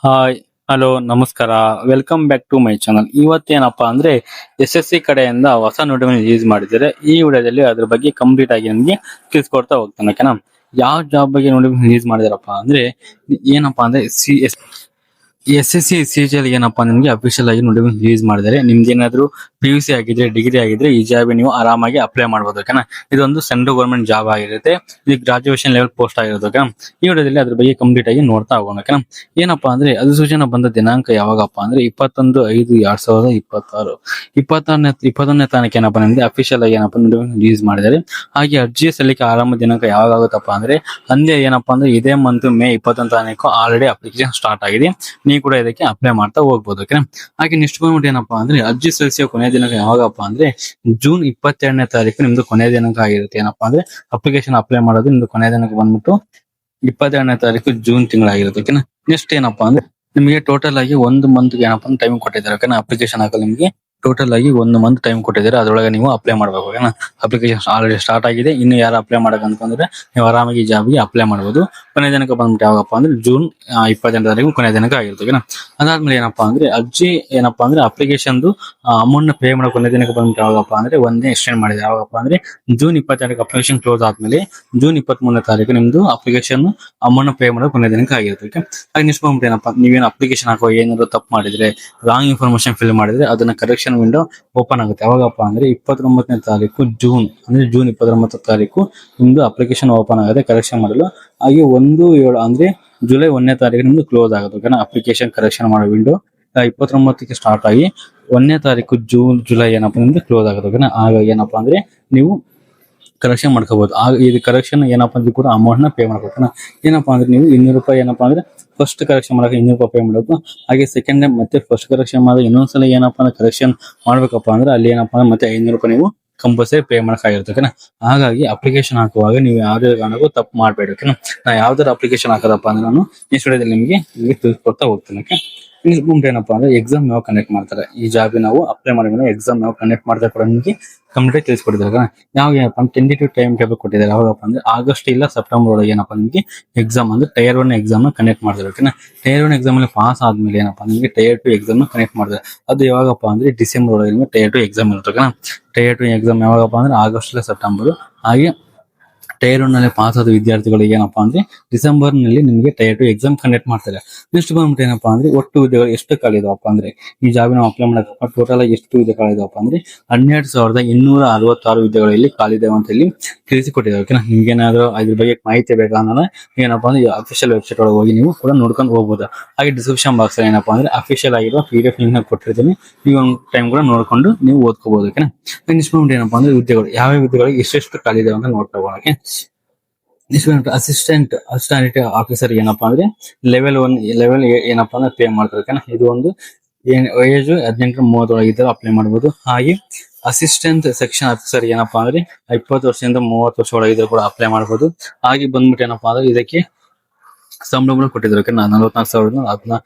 Hi, hello, ನಮಸ್ಕಾರ. Welcome back to my channel. ಇವತ್ತೇನಪ್ಪಾ ಅಂದ್ರೆ SSC ಕಡೆಯಿಂದ ಹೊಸ ನೋಟಿಫಿಕೇಶನ್ ರಿಲೀಸ್ ಮಾಡಿದ್ದಾರೆ. ಈ ವಿಡಿಯೋದಲ್ಲಿ ಅದ್ರ ಬಗ್ಗೆ ಕಂಪ್ಲೀಟ್ ಆಗಿ ನಿಮಗೆ ತಿಳಿಸ್ಕೊಡ್ತಾ ಹೋಗ್ತಾನೆ. ಓಕೆನಾ? ಯಾವ ಜಾಬ್ ಬಗ್ಗೆ ನೋಟಿಫಿಕೇಶನ್ ರಿಲೀಸ್ ಮಾಡಿದಾರಪ್ಪ ಅಂದ್ರೆ ಏನಪ್ಪಾ ಅಂದ್ರೆ SSC CGL ಏನಪ್ಪಾ ನಿಮ್ಗೆ ಅಫಿಷಿಯಲ್ ಆಗಿ ನೋಟಿಫಿಕೇಶನ್ ರಿಲೀಸ್ ಮಾಡಿದ್ದಾರೆ. ನಿಮ್ದೇನಾದ್ರೂ PUC ಆಗಿದ್ರೆ, ಡಿಗ್ರಿ ಆಗಿದ್ರೆ ಈ ಜಾಬ್ ನೀವು ಆರಾಮಾಗಿ ಅಪ್ಲೈ ಮಾಡಬಹುದು. ಓಕೆನಾ? ಇದೊಂದು ಸೆಂಟ್ರಲ್ ಗೌರ್ಮೆಂಟ್ ಜಾಬ್ ಆಗಿರುತ್ತೆ. ಇದು ಗ್ರಾಜುಯೇಷನ್ ಲೆವೆಲ್ ಪೋಸ್ಟ್ ಆಗಿರುತ್ತೆ. ಓಕೆನಾ? ಈ ವಿಡಿಯೋದಲ್ಲಿ ಅದ್ರ ಬಗ್ಗೆ ಕಂಪ್ಲೀಟ್ ಆಗಿ ನೋಡ್ತಾ ಹೋಗೋಣ. ಓಕೆನಾ? ಏನಪ್ಪಾ ಅಂದ್ರೆ ಅಧಿಸೂಚನೆ ಬಂದ ದಿನಾಂಕ ಯಾವಾಗಪ್ಪ ಅಂದ್ರೆ 21/5/2026 21ನೇ ತಾರೀಕು ಏನಪ್ಪಾ ನಿಮ್ಗೆ ಅಫಿಷಿಯಲ್ ಆಗಿ ಏನಪ್ಪಾ ರಿಲೀಸ್ ಮಾಡಿದ್ದಾರೆ. ಹಾಗೆ ಅರ್ಜಿ ಸಲ್ಲಿಕೆ ಆರಂಭ ದಿನಾಂಕ ಯಾವಾಗ ಆಗುತ್ತಪ್ಪ ಅಂದ್ರೆ ಅಂದೇ ಏನಪ್ಪಾ ಅಂದ್ರೆ ಇದೇ ಮಂತ್ ಮೇ 21 ತಾರೀಕು ಆಲ್ರೆಡಿ ಅಪ್ಲಿಕೇಶನ್ ಸ್ಟಾರ್ಟ್ ಆಗಿದೆ. ನೀವು ಕೂಡ ಇದಕ್ಕೆ ಅಪ್ಲೈ ಮಾಡ್ತಾ ಹೋಗ್ಬೋದು. ಓಕೆನಾ? ಹಾಗೆ ನೆಕ್ಸ್ಟ್ ಬಂದ್ಬಿಟ್ಟು ಏನಪ್ಪಾ ಅಂದ್ರೆ ಅರ್ಜಿ ಸಲ್ಲಿಸುವ ಕೊನೆಯ ದಿನಾಂಕ ಯಾವಾಗಪ್ಪ ಅಂದ್ರೆ ಜೂನ್ 22ನೇ ತಾರೀಕು ನಿಮ್ದು ಕೊನೆಯ ದಿನಾಂಕ ಆಗಿರುತ್ತೆ. ಏನಪ್ಪಾ ಅಂದ್ರೆ ಅಪ್ಲಿಕೇಶನ್ ಅಪ್ಲೈ ಮಾಡೋದು ನಿಮ್ದು ಕೊನೆಯ ದಿನಾಂಕ ಬಂದ್ಬಿಟ್ಟು 22ನೇ ತಾರೀಕು ಜೂನ್ ತಿಂಗಳಾಗಿರುತ್ತೆ. ಓಕೆನಾ? ನೆಕ್ಸ್ಟ್ ಏನಪ್ಪಾ ಅಂದ್ರೆ ನಿಮಗೆ ಟೋಟಲ್ ಆಗಿ 1 ಮಂತ್ ಏನಪ್ಪಾ ಟೈಮ್ ಕೊಟ್ಟಿದ್ದಾರೆ. ಓಕೆನಾ? ಅಪ್ಲಿಕೇಶನ್ ಹಾಕಲು ನಿಮಗೆ ಟೋಟಲ್ ಆಗಿ 1 ಮಂತ್ ಟೈಮ್ ಕೊಟ್ಟಿದ್ದಾರೆ. ಅದರೊಳಗೆ ನೀವು ಅಪ್ಲೈ ಮಾಡಬೇಕು. ಓಕೆನಾ? ಅಪ್ಲಿಕೇಶನ್ ಆಲ್ರೆಡಿ ಸ್ಟಾರ್ಟ್ ಆಗಿದೆ. ಇನ್ನು ಯಾರು ಅಪ್ಲೈ ಮಾಡಕ್ ಅನ್ಕೊಂಡ್ರೆ ನೀವು ಆರಾಮಾಗಿ ಜಾಬ್ಗೆ ಅಪ್ಲೈ ಮಾಡಬಹುದು. ಕೊನೆಯ ದಿನಾಂಕ ಬಂದ್ಬಿಟ್ಟು ಯಾವಾಗಪ್ಪ ಅಂದ್ರೆ ಜೂನ್ 22ನೇ ತಾರೀಕು ಕೊನೆಯ ದಿನಾಂಕ ಆಗಿರುತ್ತೆ. ಓಕೆನಾ? ಅದಾದ್ಮೇಲೆ ಏನಪ್ಪಾ ಅಂದ್ರೆ ಅರ್ಜಿ ಏನಪ್ಪಾ ಅಂದ್ರೆ ಅಪ್ಲಿಕೇಶನ್ ಅಮೌಂಟ್ ಪೇ ಮಾಡೋ ಕೊನೆಯ ದಿನಾಂಕ ಬಂದ್ಬಿಟ್ಟು ಯಾವಾಗಪ್ಪ ಅಂದ್ರೆ ಒಂದೇ ಎಕ್ಸ್ಟೆಂಡ್ ಮಾಡಿದೆ. ಯಾವಾಗಪ್ಪ ಅಂದ್ರೆ ಜೂನ್ 22 ಅಪ್ಲಿಕೇಶನ್ ಕ್ಲೋಸ್ ಆದ್ಮೇಲೆ ಜೂನ್ 23ನೇ ತಾರೀಕು ನಿಮ್ದು ಅಪ್ಲಿಕೇಶನ್ ಅಮೌಂಟ್ ಪೇ ಮಾಡೋ ಕೊನೆಯ ದಿನಾಂಕ ಆಗಿರುತ್ತೆ. ಓಕೆ? ಹಾಗೆ ನೆಕ್ಸ್ಟ್ ಬಂದ್ಬಿಟ್ಟು ಏನಪ್ಪಾ ನೀವೇನು ಅಪ್ಲಿಕೇಶನ್ ಹಾಕುವ ಏನಾದ್ರು ತಪ್ಪು ಮಾಡಿದ್ರೆ, ರಾಂಗ್ ಇನ್ಫಾರ್ಮೇಶನ್ ಫಿಲ್ ಮಾಡಿದ್ರೆ ಅದನ್ನ ಕರೆಕ್ಷನ್ ವಿಂಡೋ ಓಪನ್ ಆಗುತ್ತೆ. ಯಾವಾಗಪ್ಪ ಅಂದ್ರೆ 29ನೇ ತಾರೀಕು ಜೂನ್ 29 ತಾರೀಕು ನಿಮ್ದು ಅಪ್ಲಿಕೇಶನ್ ಓಪನ್ ಆಗುತ್ತೆ ಕರೆಕ್ಷನ್ ಮಾಡಲು. ಹಾಗೆ 1/7 ಅಂದ್ರೆ ಜುಲೈ 1ನೇ ತಾರೀಕು ನಿಮ್ದು ಕ್ಲೋಸ್ ಆಗುತ್ತೆ. ಓಕೆನಾ? ಅಪ್ಲಿಕೇಶನ್ ಕರೆಕ್ಷನ್ ಮಾಡೋ ವಿಂಡೋ 29ಕ್ಕೆ ಸ್ಟಾರ್ಟ್ ಆಗಿ 1ನೇ ತಾರೀಕು ಜುಲೈ ಏನಪ್ಪಾ ನಿಮ್ದು ಕ್ಲೋಸ್ ಆಗುತ್ತೆ. ಓಕೆನಾ? ಹಾಗಾಗಿ ಏನಪ್ಪಾ ಅಂದ್ರೆ ನೀವು ಕರೆಕ್ಷನ್ ಮಾಡ್ಕೋಬಹುದು. ಆಗ ಇದು ಕರೆಕ್ಷನ್ ಏನಪ್ಪಾ ಅಂದ್ರೆ ಕೂಡ ಅಮೌಂಟ್ ನ ಪೇ ಮಾಡ್ಬೇಕು. ಏನಪ್ಪಾ ಅಂದ್ರೆ ನೀವು 200 ರೂಪಾಯಿ ಏನಪ್ಪಾ ಅಂದ್ರೆ ಫಸ್ಟ್ ಕರೆಕ್ಷನ್ ಮಾಡಕ್ಕೆ 200 ರೂಪಾಯಿ ಪೇ ಮಾಡಬೇಕು. ಹಾಗೆ ಸೆಕೆಂಡ್ ಮತ್ತೆ ಫಸ್ಟ್ ಕರೆಕ್ಷನ್ ಮಾಡಿದ್ರೆ ಇನ್ನೊಂದ್ಸಲ ಏನಪ್ಪಾ ಅಂದ್ರೆ ಕರೆಕ್ಷನ್ ಮಾಡ್ಬೇಕಪ್ಪ ಅಂದ್ರೆ ಅಲ್ಲಿ ಏನಪ್ಪಾ ಅಂದ್ರೆ ಮತ್ತೆ 500 ರೂಪಾಯಿ ನೀವು ಕಂಪಲ್ಸರಿ ಪೇ ಮಾಡಕ್ಕಾಗಿರುತ್ತೆ. ಓಕೆನಾ? ಹಾಗಾಗಿ ಅಪ್ಲಿಕೇಶನ್ ಹಾಕುವಾಗ ನೀವು ಯಾವುದೇ ಕಾರಣಕ್ಕೂ ತಪ್ಪು ಮಾಡಬೇಡಿ. ಓಕೆನಾ? ನಾ ಯಾವ್ದಾರ ಅಪ್ಲಿಕೇಶನ್ ಹಾಕೋದಪ್ಪ ಅಂದ್ರೆ ನಾನು ಈ ವಿಡಿಯೋದಲ್ಲಿ ನಿಮಗೆ ತಿಳಿಸ್ಕೊಡ್ತಾ ಹೋಗ್ತೀನಿ. ಓಕೆ? ನೆಕ್ಸ್ಟ್ ಬಂದ್ಬಿಟ್ಟು ಏನಪ್ಪಾ ಅಂದ್ರೆ ಎಕ್ಸಾಮ್ ಯಾವ ಕಂಡಕ್ಟ್ ಮಾಡ್ತಾರೆ, ಈ ಜಾಬ್ ನಾವು ಅಪ್ಲೈ ಮಾಡಿದ್ರೆ ಎಕ್ಸಾಮ್ ಯಾವ ಕಂಡಕ್ಟ್ ಮಾಡ್ತಾರೆ ಕೂಡ ನಿಮಗೆ ಕಂಪ್ಲೀಟ್ ತಿಳಿಸ್ಕೊಟ್ಟಿದ್ದಾರೆ. ಯಾವ ಏನಪ್ಪಾ ಟೆಂಟೇಟಿವ್ ಟೈಮ್ ಟೇಬಲ್ ಕೊಟ್ಟಿದ್ದಾರೆ. ಯಾವಾಗಪ್ಪ ಅಂದ್ರೆ ಆಗಸ್ಟ್ ಇಲ್ಲ ಸೆಪ್ಟೆಂಬರ್ ಒಳಗೆ ಏನಪ್ಪಾ ನಿಮಗೆ ಎಕ್ಸಾಮ್ ಅಂದ್ರೆ ಟೈರ್ 1 ಎಕ್ಸಾಮ್ ನ ಕಂಡಕ್ಟ್ ಮಾಡ್ತಾರೆ. ಓಕೆನಾ? ಟೈರ್ 1 ಎಕ್ಸಾಮ್ ಅಲ್ಲಿ ಪಾಸ್ ಆದ್ಮೇಲೆ ಏನಪ್ಪಾ ನಿಮಗೆ ಟೈರ್ 2 ಎಕ್ಸಾಮ್ ನ ಕಂಡಕ್ಟ್ ಮಾಡ್ತಾರೆ. ಅದು ಯಾವಾಗಪ್ಪ ಅಂದ್ರೆ ಡಿಸೆಂಬರ್ ಒಳಗೆ ನಿಮಗೆ ಟೈರ್ 2 ಎಕ್ಸಾಮ್ ಇರುತ್ತೆ. ಓಕೆನಾ? ಟೈರ್ 2 ಎಕ್ಸಾಮ್ ಯಾವಾಗಪ್ಪ ಅಂದ್ರೆ ಆಗಸ್ಟ್ ಇಲ್ಲ ಸೆಪ್ಟೆಂಬರ್. ಹಾಗೆ ಟೈರ್ 1 ನಲ್ಲಿ ಪಾಸ್ ಆದ ವಿದ್ಯಾರ್ಥಿಗಳಿಗೆ ಏನಪ್ಪಾ ಅಂದ್ರೆ ಡಿಸೆಂಬರ್ ನಲ್ಲಿ ನಿಮಗೆ ಟೈರ್ 2 ಎಕ್ಸಾಮ್ ಕಂಡಕ್ಟ್ ಮಾಡ್ತಾರೆ. ನೆಕ್ಸ್ಟ್ ಬಂದ್ಬಿಟ್ಟು ಏನಪ್ಪಾ ಅಂದ್ರೆ ಒಟ್ಟು ಹುದ್ದೆಗಳು ಎಷ್ಟು ಖಾಲಿ ಇದಾವಪ್ಪ ಅಂದ್ರೆ ಈ ಜಾಬ್ ನಾವು ಅಪ್ಲೈ ಮಾಡಕ್ಕೆ ಟೋಟಲ್ ಆಗಿ ಎಷ್ಟು ಹುದ್ದೆ ಖಾಲಿ ಇದಾವಪ್ಪ ಅಂದ್ರೆ 12,266 ಹುದ್ದೆಗಳಲ್ಲಿ ಖಾಲಿ ಇದಾವೆ ಅಂತ ಇಲ್ಲಿ ತಿಳಿಸಿಕೊಟ್ಟಿದ್ದಾರೆ. ಓಕೆನಾ? ನಿಮ್ಗೆ ಏನಾದ್ರು ಅದ್ರ ಬಗ್ಗೆ ಮಾಹಿತಿ ಬೇಕಾದ್ರೆ ಏನಪ್ಪಾ ಅಂದ್ರೆ ಅಫಿಷಿಯಲ್ ವೆಬ್ಸೈಟ್ ಒಳಗೆ ಹೋಗಿ ನೀವು ಕೂಡ ನೋಡ್ಕೊಂಡು ಹೋಗ್ಬೋದು. ಹಾಗೆ ಡಿಸ್ಕ್ರಿಪ್ಷನ್ ಬಾಕ್ಸ್ ಏನಪ್ಪಾ ಅಂದ್ರೆ ಅಫಿಷಿಯಲ್ ಆಗಿರೋ PDF ಲಿಂಕ್ ನ ಕೊಟ್ಟಿರ್ತೀನಿ. ನೀವು ಒಂದು ಟೈಮ್ ಕೂಡ ನೋಡ್ಕೊಂಡು ನೀವು ಓದ್ಕೋಬಹುದು. ಓಕೆನಾ? ನೆಕ್ಸ್ಟ್ ಬಂದ್ಬಿಟ್ಟು ಏನಪ್ಪಾ ಅಂದ್ರೆ ಹುದ್ದೆಗಳು ಯಾವ ಹುದ್ದೆಗಳಿಗೆ ಎಷ್ಟೆಷ್ಟು ಖಾಲಿ ಇದಾವೆ ಅಂತ ನೋಡ್ಕೋಬಹುದು. ಅಸಿಸ್ಟೆಂಟ್ ಆಫೀಸರ್ ಏನಪ್ಪಾ ಅಂದ್ರೆ ಲೆವೆಲ್ ಏನಪ್ಪಾ ಅಂದ್ರೆ ಪೇ ಮಾಡ್ತಾರೆ. ಓಕೆನಾ? ಇದು ಒಂದು ಏಜ್ 18-30 ಒಳಗಿದ್ದರೆ ಅಪ್ಲೈ ಮಾಡಬಹುದು. ಹಾಗೆ ಅಸಿಸ್ಟೆಂಟ್ ಸೆಕ್ಷನ್ ಆಫೀಸರ್ ಏನಪ್ಪಾ ಅಂದ್ರೆ 20 ವರ್ಷದಿಂದ 30 ವರ್ಷ ಒಳಗಿದ್ರೆ ಕೂಡ ಅಪ್ಲೈ ಮಾಡಬಹುದು. ಹಾಗೆ ಬಂದ್ಬಿಟ್ಟು ಏನಪ್ಪಾ ಅಂದ್ರೆ ಇದಕ್ಕೆ ಸಂಬಳ ಕೊಟ್ಟಿದ್ದಾರೆ. 44,000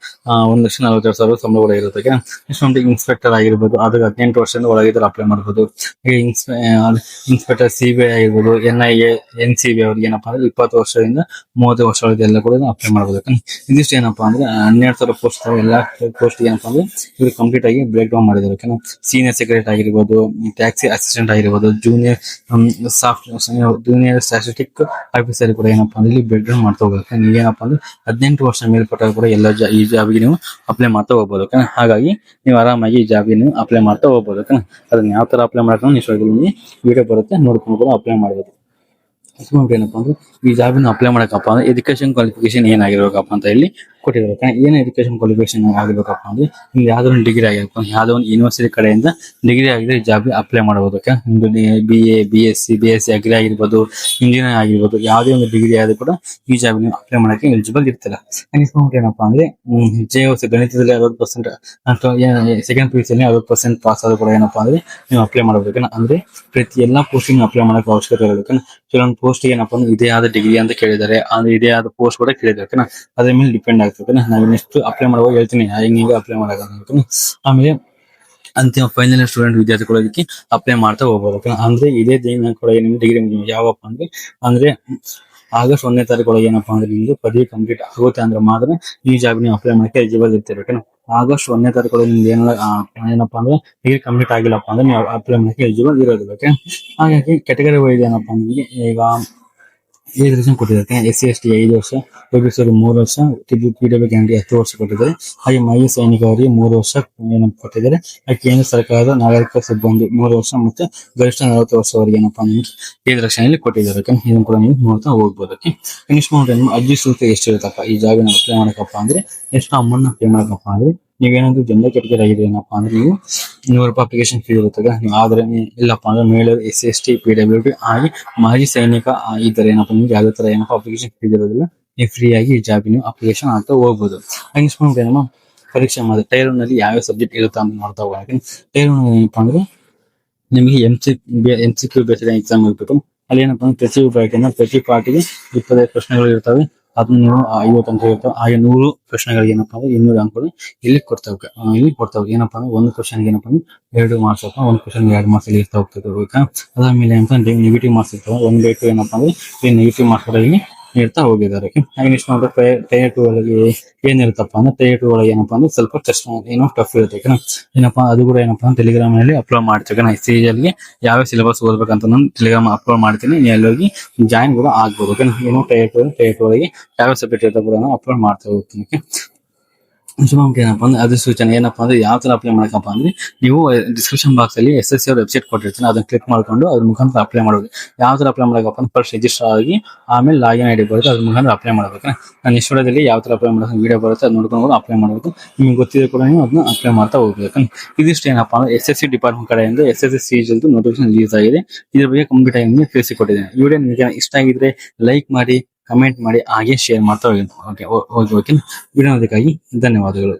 1,42,000 ಸಂಬಳ ಕೂಡ ಇರುತ್ತೆ. ನೆಕ್ಸ್ಟ್ ಇನ್ಸ್ಪೆಕ್ಟರ್ ಆಗಿರ್ಬೋದು, ಅದು 18 ವರ್ಷದಿಂದ ಒಳಗಿದ್ರೆ ಅಪ್ಲೈ ಮಾಡಬಹುದು. ಇನ್ಸ್ಪೆಕ್ಟರ್ CBI ಆಗಿರ್ಬೋದು, NIA NCB ಅವ್ರಿಗೆ ಏನಪ್ಪಾ ಅಂದ್ರೆ 20 ವರ್ಷದಿಂದ 30 ವರ್ಷ ಒಳಗೆ ಕೂಡ ಅಪ್ಲೈ ಮಾಡಬಹುದು. ಇದಿಷ್ಟು ಏನಪ್ಪಾ ಅಂದ್ರೆ 12,000 ಪೋಸ್ಟ್ ಎಲ್ಲಾ ಪೋಸ್ಟ್ ಏನಪ್ಪಾ ಅಂದ್ರೆ ಇವರು ಕಂಪ್ಲೀಟ್ ಆಗಿ ಬ್ರೇಕ್ ಡೌನ್ ಮಾಡಿದ್ದಾರೆ. ಓಕೆನಾ? ಸೀನಿಯರ್ ಸೆಕ್ರೆಟರಿ ಆಗಿರ್ಬೋದು, ಟ್ಯಾಕ್ಸಿ ಅಸಿಸ್ಟೆಂಟ್ ಆಗಿರ್ಬೋದು, ಜೂನಿಯರ್ ಸ್ಟಾಟಿಸ್ಟಿಕ್ ಆಫೀಸರ್ ಕೂಡ ಏನಪ್ಪಾ ಅಂದ್ರೆ ಇಲ್ಲಿ ಬ್ರೇಕ್ ಡೌನ್ ಮಾಡ್ತಾ ಹೋಗುತ್ತೆ. ನೀವೇನಪ್ಪಾ ಅಂದ್ರೆ 18 ವರ್ಷ ಮೇಲ್ಪಟ್ಟಾಗ ಕೂಡ ಎಲ್ಲ ಈ ಜಾಬ್ಗೆ ನೀವು ಅಪ್ಲೈ ಮಾಡ್ತಾ ಹೋಗ್ಬೋದು. ಓಕೆನಾ? ಹಾಗಾಗಿ ನೀವು ಆರಾಮಾಗಿ ಈ ಜಾಬ್ಗೆ ನೀವು ಅಪ್ಲೈ ಮಾಡ್ತಾ ಹೋಗ್ಬೋದು. ಓಕೆನಾ? ಅದನ್ನ ಯಾವ ತರ ಅಪ್ಲೈ ಮಾಡ್ಕೊಂಡು ನಿಮಗೆ ವಿಡಿಯೋ ಬರುತ್ತೆ, ನೋಡ್ಕೊಂಡು ಕೂಡ ಅಪ್ಲೈ ಮಾಡಬಹುದು. ಏನಪ್ಪಾ ಅಂದ್ರೆ ಈ ಜಾಬಿನ ಅಪ್ಲೈ ಮಾಡಕಪ್ಪ ಅಂದ್ರೆ ಎಜುಕೇಶನ್ ಕ್ವಾಲಿಫಿಕೇಶನ್ ಏನಾಗಿರ್ಬೇಕಪ್ಪ ಅಂತ ಇಲ್ಲಿ ಕೊಟ್ಟಿದ್ದಾರೆ. ಏನು ಎಜುಕೇಶನ್ ಕ್ವಾಲಿಫಿಕೇಶನ್ ಆಗಿರ್ಬೇಕಪ್ಪ ಅಂದ್ರೆ ನಿಮ್ಗೆ ಯಾವ್ದೋ ಒಂದು ಡಿಗ್ರಿ ಆಗಿರ್ಬೇಕು, ಯಾವ್ದೋ ಒಂದು ಯೂನಿವರ್ಸಿಟಿ ಕಡೆಯಿಂದ ಡಿಗ್ರಿ ಆಗಿದ್ರೆ ಈ ಜಾಬ್ಗೆ ಅಪ್ಲೈ ಮಾಡಬಹುದು. ನಿಮ್ದು BA BSc ಅಗ್ರಿ ಆಗಿರ್ಬೋದು, ಇಂಜಿನಿಯರ್ ಆಗಿರ್ಬೋದು, ಯಾವುದೇ ಒಂದು ಡಿಗ್ರಿ ಆದ್ರೂ ಕೂಡ ಈ ಜಾಬ್ ನೀವು ಅಪ್ಲೈ ಮಾಡಕ್ಕೆ ಎಲಿಜಿಬಲ್ ಇರ್ತಿಲ್ಲ. ಏನಪ್ಪಾ ಅಂದ್ರೆ JOC ಗಣಿತದಲ್ಲಿ 60% ಅಥವಾ ಸೆಕೆಂಡ್ PUC 60% ಪಾಸ್ ಆದ್ರೂ ಕೂಡ ಏನಪ್ಪಾ ಅಂದ್ರೆ ನೀವು ಅಪ್ಲೈ ಮಾಡಬೇಕು. ಅಂದ್ರೆ ಪ್ರತಿ ಎಲ್ಲಾ ಪೋಸ್ಟಿಂಗ್ ಅಪ್ಲೈ ಮಾಡಕ್ಕೆ ಅವಶ್ಯಕತೆ ಇರಬೇಕು. ಕೆಲವೊಂದು ಪೋಸ್ಟ್ ಏನಪ್ಪಾ ಅಂದ್ರೆ ಇದೇ ಆದ ಡಿಗ್ರಿ ಅಂತ ಕೇಳಿದ್ದಾರೆ, ಅಂದ್ರೆ ಇದೇ ಆದ ಪೋಸ್ಟ್ ಕೂಡ ಕೇಳಿದ್ದಾರೆ. ಓಕೆನಾ? ಅದ್ರ ಮೇಲೆ ಡಿಪೆಂಡ್ ಆಗ್ತದೆ. ನಾವು ನೆಕ್ಸ್ಟ್ ಅಪ್ಲೈ ಮಾಡುವಾಗ ಹೇಳ್ತೀನಿ ಹಿಂಗೆ ಅಪ್ಲೈ ಮಾಡಕ್ಕೆ. ಆಮೇಲೆ ಅಂತಿಮ ಫೈನಲ್ ಸ್ಟೂಡೆಂಟ್ ವಿದ್ಯಾರ್ಥಿಗಳು ಅದಕ್ಕೆ ಅಪ್ಲೈ ಮಾಡ್ತಾ ಹೋಗ್ಬೋದು. ಅಂದ್ರೆ ಇದೇ ದಿನ ಕೂಡ ಡಿಗ್ರಿ ಯಾವಪ್ಪ ಅಂದ್ರೆ ಆಗಸ್ಟ್ 1ನೇ ತಾರೀಕು ಒಳಗೆ ಏನಪ್ಪಾ ಅಂದ್ರೆ ನಿಮ್ದು ಪದವಿ ಕಂಪ್ಲೀಟ್ ಆಗುತ್ತೆ ಅಂದ್ರೆ ಮಾತ್ರ ಈ ಜಾಬ್ ನೀವು ಅಪ್ಲೈ ಮಾಡಕ್ಕೆ ಎಲಿಜಿಬಲ್ ಇರ್ತೀರಿ. ಆಗಸ್ಟ್ 1ನೇ ತಾರೀಕು ಒಳಗೆ ನಿಮ್ದು ಏನಪ್ಪಾ ಅಂದ್ರೆ ಡಿಗ್ರಿ ಕಂಪ್ಲೀಟ್ ಆಗಿಲ್ಲಪ್ಪ ಅಂದ್ರೆ ನೀವು ಅಪ್ಲೈ ಮಾಡಕ್ಕೆ ಎಲಿಜಿಬಲ್ ಇರೋದಿಲ್ಲ. ಹಾಗಾಗಿ ಕೆಟಗರಿ ವೈಸ್ ಏನಪ್ಪಾ ಅಂದ್ರೆ ಈಗ ಏಜ್ ರಿಸನ್ ಕೊಟ್ಟಿದ್ದಾರೆ. SC ST 5 ವರ್ಷ, OBC 3 ವರ್ಷ, PW ಕ್ಯಾಂಡಿಡೇಟ್ 10 ವರ್ಷ ಕೊಟ್ಟಿದ್ದಾರೆ. ಹಾಗೆ ಮಾಜಿ ಸೈನಿಕರಿಗೆ 3 ವರ್ಷ ಏನಪ್ಪ ಕೊಟ್ಟಿದ್ದಾರೆ. ಹಾಗೆ ಕೇಂದ್ರ ಸರ್ಕಾರದ ನಾಗರಿಕ ಸಿಬ್ಬಂದಿ 3 ವರ್ಷ ಮತ್ತೆ ಗರಿಷ್ಠ 40 ವರ್ಷವರೆಗೆ ಏನಪ್ಪಾ ನಿಮ್ಗೆ ಏಜ್ ರಕ್ಷಣೆಯಲ್ಲಿ ಕೊಟ್ಟಿದ್ದಾರೆ. ಇದನ್ನು ಕೂಡ ನೀವು ನೋಡ್ತಾ ಹೋಗ್ಬೋದು. ಅರ್ಜಿ ಶುಲ್ಕ ಎಷ್ಟಿರುತ್ತಪ್ಪ ಈ ಜಾಬಿನ ಅಪ್ಲೈ ಮಾಡಕಪ್ಪ ಅಂದ್ರೆ ಎಷ್ಟು ಅಮೌಂಟ್ ಪೇ ಮಾಡಕಪ್ಪ ಅಂದ್ರೆ ನೀವೇನಾದ್ರು ಜನರಲ್ ಕೆಟಗರಿ ಆಗಿದೆ ಏನಪ್ಪಾ ಅಂದ್ರೆ ನೀವು ₹100 ಅಪ್ಲಿಕೇಶನ್ ಫೀ ಇರುತ್ತೆ. ಆದ್ರೆ ಇಲ್ಲಪ್ಪ ಅಂದ್ರೆ ಮಹಿಳೆಯರು SC ST PWD ಹಾಗೆ ಮಾಜಿ ಸೈನಿಕ ಇದ್ದಾರೆ ಏನಪ್ಪಾ ನಿಮ್ಗೆ ಯಾವುದೇ ತರ ಏನಪ್ಪಾ ಅಪ್ಲಿಕೇಶನ್ ಫೀ ಇರೋದಿಲ್ಲ. ನೀವು ಫ್ರೀ ಆಗಿ ಈ ಜಾಬ್ ನೀವು ಅಪ್ಲಿಕೇಶನ್ ಆಗ್ತಾ ಹೋಗ್ಬೋದು. ಏನಮ್ಮ ಪರೀಕ್ಷೆ ಮಾಡಿ ಟೈರ್ ನಲ್ಲಿ ಯಾವ ಸಬ್ಜೆಕ್ಟ್ ಇರುತ್ತೆ ಅಂತ ನೋಡ್ತಾ ಹೋಗಿ. ಟೈರ್ ಏನಪ್ಪಾ ಅಂದ್ರೆ ನಿಮಗೆ MCQ ಬೇಸ್ಡ್ ಎಕ್ಸಾಮ್ ಇರ್ಬೇಕು. ಅಲ್ಲಿ ಏನಪ್ಪಾ ಅಂದ್ರೆ ಪ್ರತಿ ಪಾರ್ಟಿಗೆ 25 ಪ್ರಶ್ನೆಗಳು ಇರ್ತವೆ. ಅದನ್ನ ನೀವು 50 ಅಂಕ ಇರ್ತವೆ. ಹಾಗೆ 100 ಪ್ರಶ್ನೆಗಳಿಗೆ ಏನಪ್ಪಾ ಅಂದ್ರೆ 200 ಅಂಕಗಳು ಇಲ್ಲಿ ಕೊಡ್ತಾವೆ. ಏನಪ್ಪಾ ಅಂದ್ರೆ ಒಂದು ಕ್ವಶನ್ ಏನಪ್ಪಾ ಅಂದ್ರೆ 2 ಮಾರ್ಕ್ಸ್ ಅಥವಾ ಒಂದು ಕ್ವಶನ್ 2 ಮಾರ್ಕ್ಸ್ ಇಲ್ಲಿ ಇರ್ತಾ ಹೋಗ್ತದೆ. ಅದಾದ್ಮೇಲೆ ಏನಪ್ಪಾ ನೆಗೆಟಿವ್ ಮಾರ್ಕ್ಸ್ ಇರ್ತವೆ. 1/2 ಏನಪ್ಪಾ ಅಂದ್ರೆ ಈ ನೆಗೆಟಿವ್ ಮಾರ್ಕ್ಸ್ ಇಲ್ಲಿ ನೀಡ್ತಾ ಹೋಗಿದ್ದಾರೆ. ಹಾಗೆ ನೆಕ್ಸ್ಟ್ ನೋಡಿದ್ರೆ ಟೈರ್ 2 ಒಳಗೆ ಏನಿರುತ್ತಪ್ಪ ಅಂದ್ರೆ ಟೈರ್ 2 ಒಳಗೆ ಏನಪ್ಪಾ ಅಂದ್ರೆ ಸ್ವಲ್ಪ ಟೆಸ್ಟ್ ಟಫ್ ಇರುತ್ತೆ. ಏನಪ್ಪಾ ಅದು ಕೂಡ ಏನಪ್ಪಾ ಟೆಲಿಗ್ರಾಮ್ ನಲ್ಲಿ ಅಪ್ಲೋಡ್ ಮಾಡ್ತೀವಿ. CGL ಯಾವ ಸಿಲೆಬಸ್ ಓದ್ಬೇಕಂತ ನಾನು ಟೆಲಿಗ್ರಾಮ್ ಅಪ್ಲೋಡ್ ಮಾಡ್ತೀನಿ. ನೀವು ಎಲ್ಲೋಗಿ ಜಾಯಿನ್ ಕೂಡ ಆಗ್ಬೋದು. ಟೈರ್ 2 ಒಳಗೆ ಯಾವ ಸಬ್ಜೆಕ್ಟ್ ಇರುತ್ತೆ ಕೂಡ ನಾನು ಅಪ್ಲೋಡ್ ಮಾಡ್ತಾ ಹೋಗ್ತೀನಿ. ಏನಪ್ಪಾ ಅಂದ್ರೆ ಅದು ಸೂಚನೆ ಏನಪ್ಪಾ ಅಂದ್ರೆ ಯಾವ ತರ ಅಪ್ಲೈ ಮಾಡಕಪ್ಪ ಅಂದ್ರೆ ನೀವು ಡಿಸ್ಕ್ರಿಪ್ಷನ್ ಬಾಕ್ಸ್ ಅಲ್ಲಿ SSC ಅವ್ರ ವೆಬ್ಸೈಟ್ ಕೊಟ್ಟಿರ್ತೀನಿ. ಅದನ್ನ ಕ್ಲಿಕ್ ಮಾಡ್ಕೊಂಡು ಅದ್ರ ಮುಖಾಂತರ ಅಪ್ಲೈ ಮಾಡೋದು. ಯಾವ ತರ ಅಪ್ಲೈ ಮಾಡಕಪ್ಪ ಅಂದ್ರೆ ಫಸ್ಟ್ ರಿಜಿಸ್ಟರ್ ಆಗಿ ಆಮೇಲೆ ಲಾಗಿನ್ ID ಬರುತ್ತೆ. ಅದ್ರ ಮುಖಾಂತರ ಅಪ್ಲೈ ಮಾಡಬೇಕು. ನಾನು ನೆಕ್ಸ್ಟ್ ವಿಡಿಯೋದಲ್ಲಿ ಯಾವ ತರ ಅಪ್ಲೈ ಮಾಡೋದು ವಿಡಿಯೋ ಬರುತ್ತೆ, ಅದು ನೋಡ್ಕೊಂಡು ಅಪ್ಲೈ ಮಾಡಬೇಕು. ನಿಮ್ಗೆ ಗೊತ್ತಿದೆ ಕೂಡ ನೀವು ಅದನ್ನ ಅಪ್ಲೈ ಮಾಡ್ತಾ ಹೋಗ್ಬೇಕು. ಇದಿಷ್ಟು ಏನಪ್ಪಾ ಅಂದ್ರೆ SSC ಡಿಪಾರ್ಟ್ಮೆಂಟ್ ಕಡೆಯಿಂದ SSC CGL ನೋಟಿಫಿಕೇಶನ್ ರಿಲೀಸ್ ಆಗಿದೆ. ಇದ್ರ ಬಗ್ಗೆ ಕಂಪ್ಲೀಟ್ ಆಗಿ ನಿಮಗೆ ತಿಳಿಸಿಕೊಟ್ಟಿದ್ದೇನೆ. ಈ ವಿಡಿಯೋ ನಿಮಗೆ ಇಷ್ಟ ಆಗಿದ್ರೆ ಲೈಕ್ ಮಾಡಿ, ಕಮೆಂಟ್ ಮಾಡಿ, ಹಾಗೆ ಶೇರ್ ಮಾಡ್ತಾ ಹೋಗಿ. ಓಕೆ ವಿಡಿಯೋ ನೋಡೋದಕ್ಕಾಗಿ ಧನ್ಯವಾದಗಳು.